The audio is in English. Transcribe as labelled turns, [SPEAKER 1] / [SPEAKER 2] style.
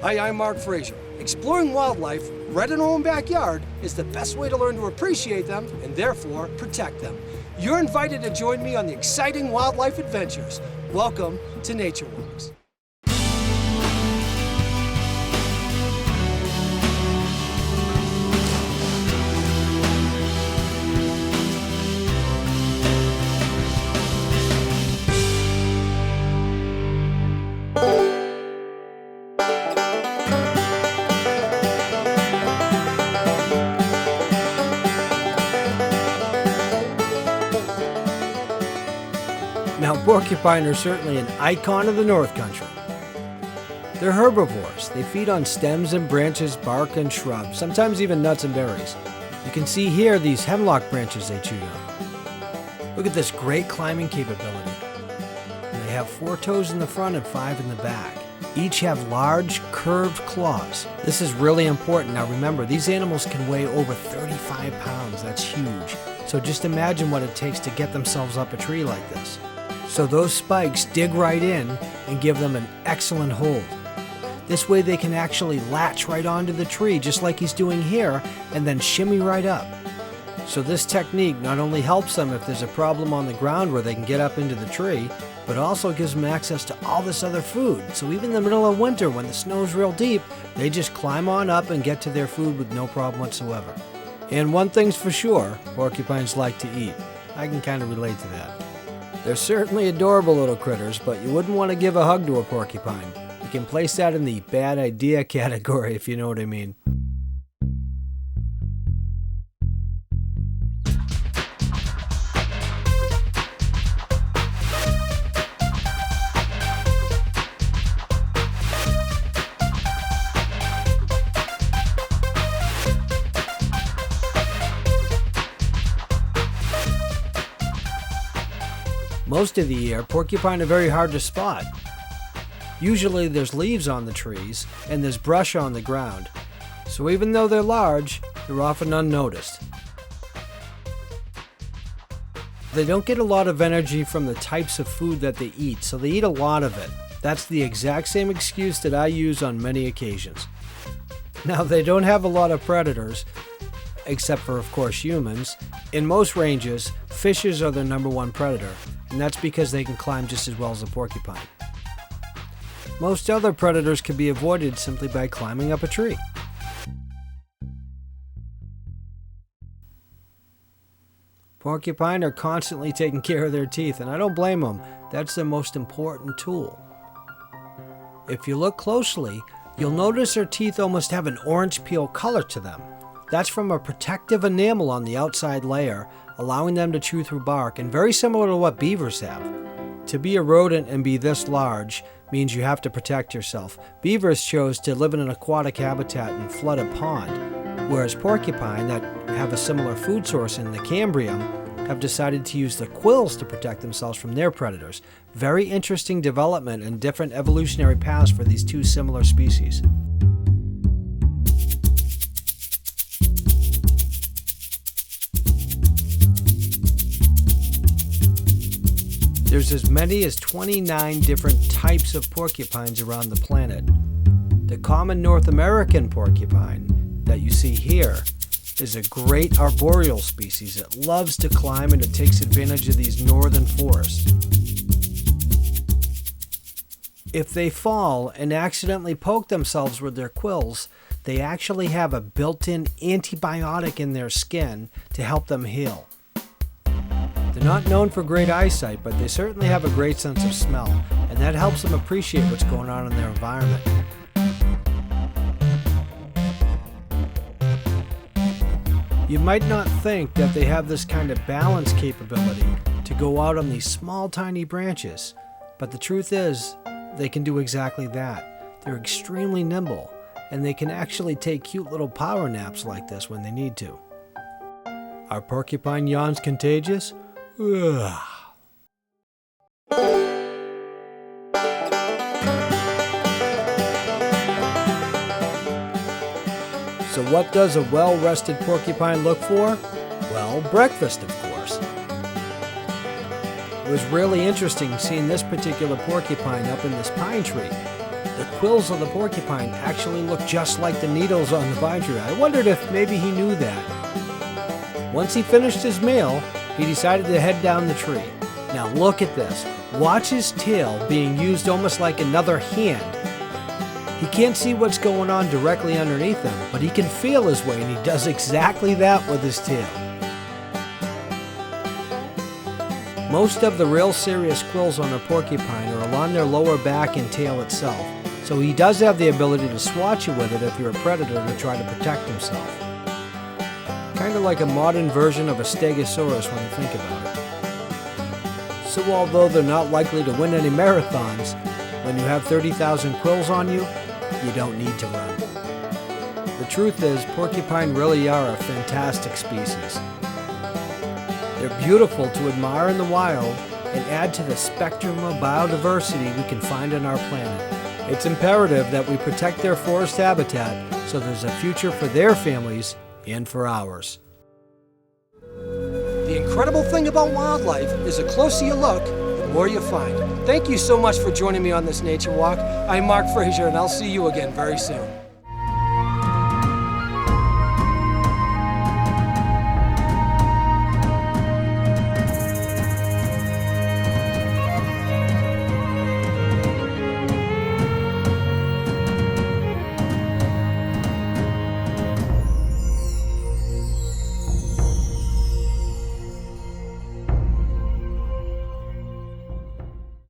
[SPEAKER 1] Hi, I'm Mark Frazier. Exploring wildlife right in our own backyard is the best way to learn to appreciate them and therefore protect them. You're invited to join me on the exciting wildlife adventures. Welcome to Nature Walks. Now, porcupine are certainly an icon of the North Country. They're herbivores. They feed on stems and branches, bark and shrubs, sometimes even nuts and berries. You can see here these hemlock branches they chewed on. Look at this great climbing capability. And they have 4 toes in the front and 5 in the back. Each have large, curved claws. This is really important. Now remember, these animals can weigh over 35 pounds. That's huge. So just imagine what it takes to get themselves up a tree like this. So those spikes dig right in and give them an excellent hold. This way they can actually latch right onto the tree, just like he's doing here, and then shimmy right up. So this technique not only helps them if there's a problem on the ground where they can get up into the tree, but also gives them access to all this other food. So even in the middle of winter, when the snow's real deep, they just climb on up and get to their food with no problem whatsoever. And one thing's for sure, porcupines like to eat. I can kind of relate to that. They're certainly adorable little critters, but you wouldn't want to give a hug to a porcupine. You can place that in the bad idea category, if you know what I mean. Most of the year, porcupine are very hard to spot. Usually there's leaves on the trees and there's brush on the ground, so even though they're large, they're often unnoticed. They don't get a lot of energy from the types of food that they eat, so they eat a lot of it. That's the exact same excuse that I use on many occasions. Now, they don't have a lot of predators, except for, of course, humans. In most ranges, fishes are their #1 predator, and that's because they can climb just as well as a porcupine. Most other predators can be avoided simply by climbing up a tree. Porcupine are constantly taking care of their teeth, and I don't blame them. That's their most important tool. If you look closely, you'll notice their teeth almost have an orange peel color to them. That's from a protective enamel on the outside layer, allowing them to chew through bark, and very similar to what beavers have. To be a rodent and be this large means you have to protect yourself. Beavers chose to live in an aquatic habitat and flood a pond, whereas porcupine, that have a similar food source in the Cambrium, have decided to use the quills to protect themselves from their predators. Very interesting development and different evolutionary paths for these two similar species. There's as many as 29 different types of porcupines around the planet. The common North American porcupine that you see here is a great arboreal species. It loves to climb and it takes advantage of these northern forests. If they fall and accidentally poke themselves with their quills, they actually have a built-in antibiotic in their skin to help them heal. They're not known for great eyesight, but they certainly have a great sense of smell, and that helps them appreciate what's going on in their environment. You might not think that they have this kind of balance capability to go out on these small, tiny branches, but the truth is, they can do exactly that. They're extremely nimble, and they can actually take cute little power naps like this when they need to. Are porcupine yawns contagious? Ugh. So what does a well-rested porcupine look for? Well, breakfast, of course. It was really interesting seeing this particular porcupine up in this pine tree. The quills of the porcupine actually look just like the needles on the pine tree. I wondered if maybe he knew that. Once he finished his meal, he decided to head down the tree. Now look at this. Watch his tail being used almost like another hand. He can't see what's going on directly underneath him, but he can feel his way, and he does exactly that with his tail. Most of the real serious quills on a porcupine are along their lower back and tail itself, so he does have the ability to swat you with it if you're a predator to try to protect himself. Kind of like a modern version of a stegosaurus when you think about it. So although they're not likely to win any marathons, when you have 30,000 quills on you, you don't need to run. The truth is, porcupine really are a fantastic species. They're beautiful to admire in the wild and add to the spectrum of biodiversity we can find on our planet. It's imperative that we protect their forest habitat so there's a future for their families and for ours. The incredible thing about wildlife is the closer you look, the more you find. Thank you so much for joining me on this nature walk. I'm Mark Frazier, and I'll see you again very soon.